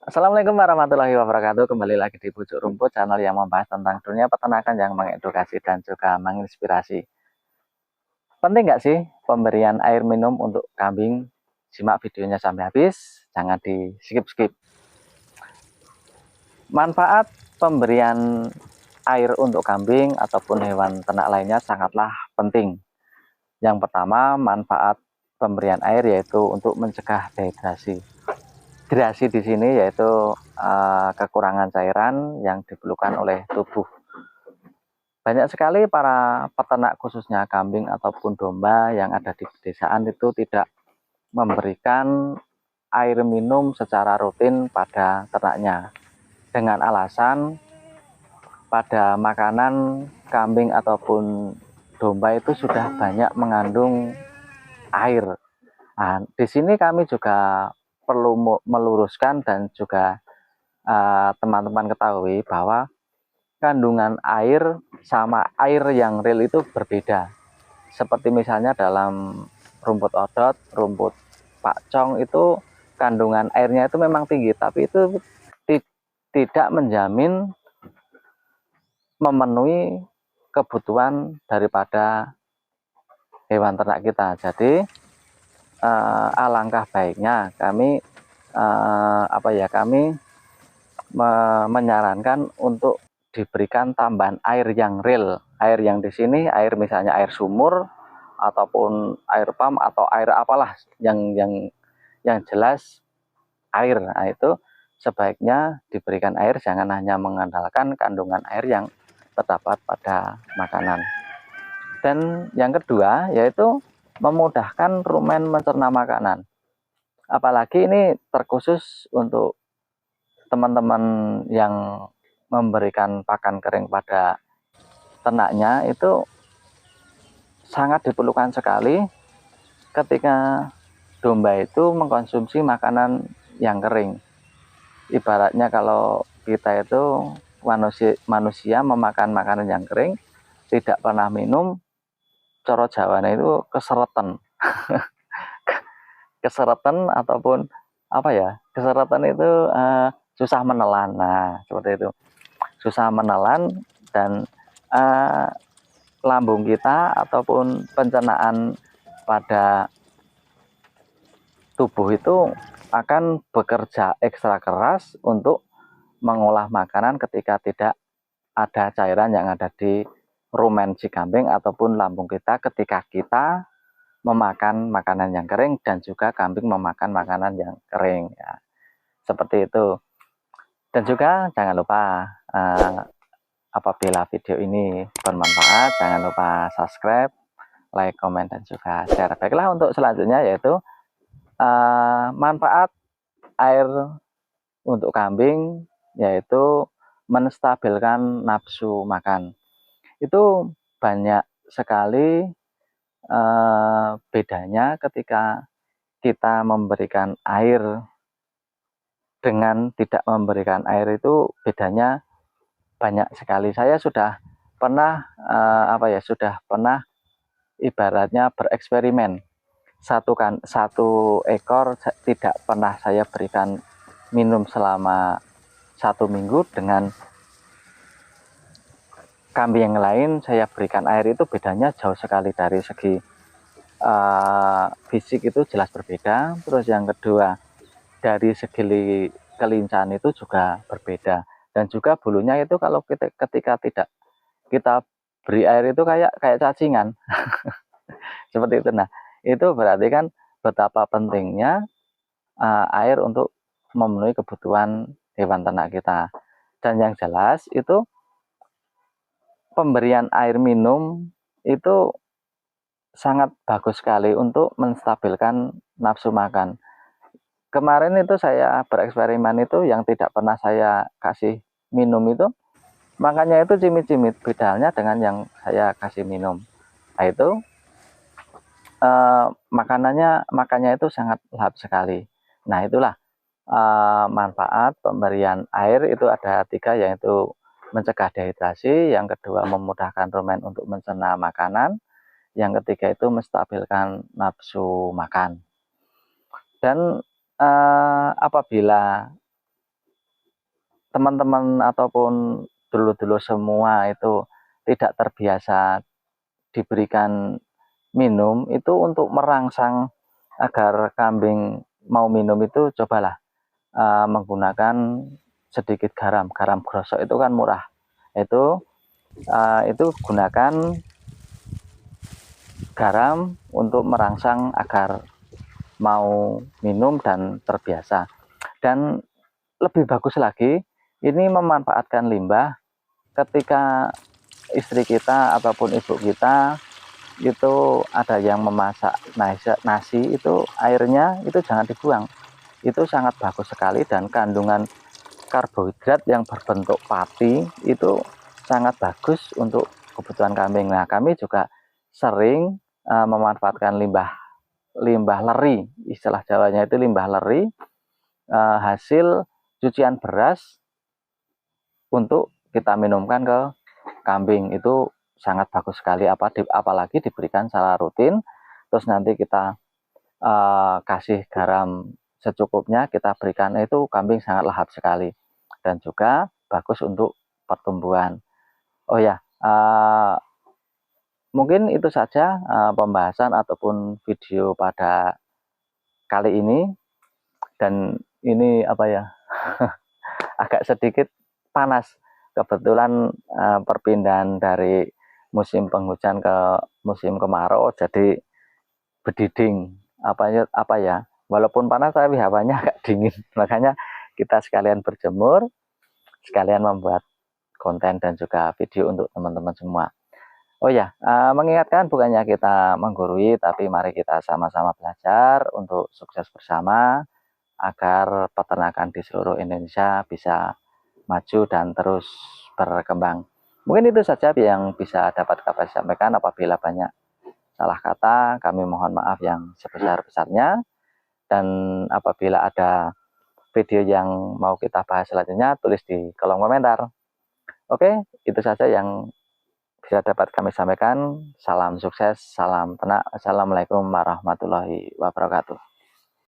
Assalamualaikum warahmatullahi wabarakatuh. Kembali lagi di Pucuk Rumput, channel yang membahas tentang dunia peternakan yang mengedukasi dan juga menginspirasi. Penting nggak sih pemberian air minum untuk kambing? Simak videonya sampai habis, jangan di skip-skip. Manfaat pemberian air untuk kambing ataupun hewan ternak lainnya sangatlah penting. Yang pertama, manfaat pemberian air yaitu untuk mencegah dehidrasi. Dehidrasi di sini yaitu kekurangan cairan yang diperlukan oleh tubuh. Banyak sekali para peternak khususnya kambing ataupun domba yang ada di pedesaan itu tidak memberikan air minum secara rutin pada ternaknya dengan alasan pada makanan kambing ataupun domba itu sudah banyak mengandung air. Nah, di sini kami juga perlu meluruskan dan juga teman-teman ketahui bahwa kandungan air sama air yang real itu berbeda. Seperti misalnya dalam rumput odot, rumput pakcong itu kandungan airnya itu memang tinggi, tapi itu tidak menjamin memenuhi kebutuhan daripada hewan ternak kita. Jadi alangkah baiknya kami kami menyarankan untuk diberikan tambahan air yang real. Air yang di sini air misalnya air sumur ataupun air pump atau air apalah yang jelas air. Nah, itu sebaiknya diberikan air, jangan hanya mengandalkan kandungan air yang terdapat pada makanan. Dan yang kedua yaitu memudahkan rumen mencerna makanan. Apalagi ini terkhusus untuk teman-teman yang memberikan pakan kering pada ternaknya, itu sangat diperlukan sekali ketika domba itu mengkonsumsi makanan yang kering. Ibaratnya kalau kita itu manusia memakan makanan yang kering, tidak pernah minum, coro Jawane itu keseretan. Keseretan ataupun apa ya, keseretan itu susah menelan. Nah, seperti itu, susah menelan. Dan lambung kita ataupun pencernaan pada tubuh itu akan bekerja ekstra keras untuk mengolah makanan ketika tidak ada cairan yang ada di rumen si kambing ataupun lambung kita ketika kita memakan makanan yang kering dan juga kambing memakan makanan yang kering ya. Seperti itu. Dan juga jangan lupa apabila video ini bermanfaat, jangan lupa subscribe, like, komen, dan juga share. Baiklah, untuk selanjutnya yaitu manfaat air untuk kambing yaitu menstabilkan nafsu makan. Itu banyak sekali bedanya ketika kita memberikan air dengan tidak memberikan air, itu bedanya banyak sekali. Saya sudah pernah sudah pernah ibaratnya bereksperimen. Satu ekor tidak pernah saya berikan minum selama 1 minggu, dengan kambing yang lain saya berikan air, itu bedanya jauh sekali. Dari segi fisik itu jelas berbeda. Terus yang kedua, dari segi kelincahan itu juga berbeda. Dan juga bulunya itu kalau ketika tidak kita beri air itu kayak cacingan. Seperti itu. Nah, itu berarti kan betapa pentingnya air untuk memenuhi kebutuhan hewan ternak kita. Dan yang jelas itu pemberian air minum itu sangat bagus sekali untuk menstabilkan nafsu makan. Kemarin itu saya bereksperimen, itu yang tidak pernah saya kasih minum itu makannya itu cimit-cimit, bedanya dengan yang saya kasih minum. Nah, itu makannya itu sangat lahap sekali. Nah, itulah manfaat pemberian air. Itu ada 3, yaitu mencegah dehidrasi, yang kedua memudahkan rumen untuk mencerna makanan, yang ketiga itu menstabilkan nafsu makan. Dan apabila teman-teman ataupun dulu-dulu semua itu tidak terbiasa diberikan minum, itu untuk merangsang agar kambing mau minum itu cobalah menggunakan sedikit garam. Garam grosok itu kan murah. Itu gunakan garam untuk merangsang agar mau minum dan terbiasa. Dan lebih bagus lagi, ini memanfaatkan limbah ketika istri kita ataupun ibu kita itu ada yang memasak nasi itu airnya itu jangan dibuang. Itu sangat bagus sekali, dan kandungan karbohidrat yang berbentuk pati itu sangat bagus untuk kebutuhan kambing. Nah, kami juga sering memanfaatkan limbah leri, istilah Jawanya itu limbah leri, hasil cucian beras untuk kita minumkan ke kambing. Itu sangat bagus sekali, apalagi diberikan secara rutin. Terus nanti kita kasih garam secukupnya, kita berikan, itu kambing sangat lahap sekali dan juga bagus untuk pertumbuhan. Oh ya, mungkin itu saja pembahasan ataupun video pada kali ini. Dan ini apa ya, agak sedikit panas, kebetulan perpindahan dari musim penghujan ke musim kemarau, jadi bediding apa ya, walaupun panas tapi hawanya agak dingin. Makanya kita sekalian berjemur, sekalian membuat konten dan juga video untuk teman-teman semua. Oh ya, mengingatkan, bukannya kita menggurui, tapi mari kita sama-sama belajar untuk sukses bersama agar peternakan di seluruh Indonesia bisa maju dan terus berkembang. Mungkin itu saja yang bisa dapat kami sampaikan. Apabila banyak salah kata, kami mohon maaf yang sebesar-besarnya. Dan apabila ada video yang mau kita bahas selanjutnya, tulis di kolom komentar. Oke, itu saja yang bisa dapat kami sampaikan. Salam sukses, salam tenang. Assalamualaikum warahmatullahi wabarakatuh.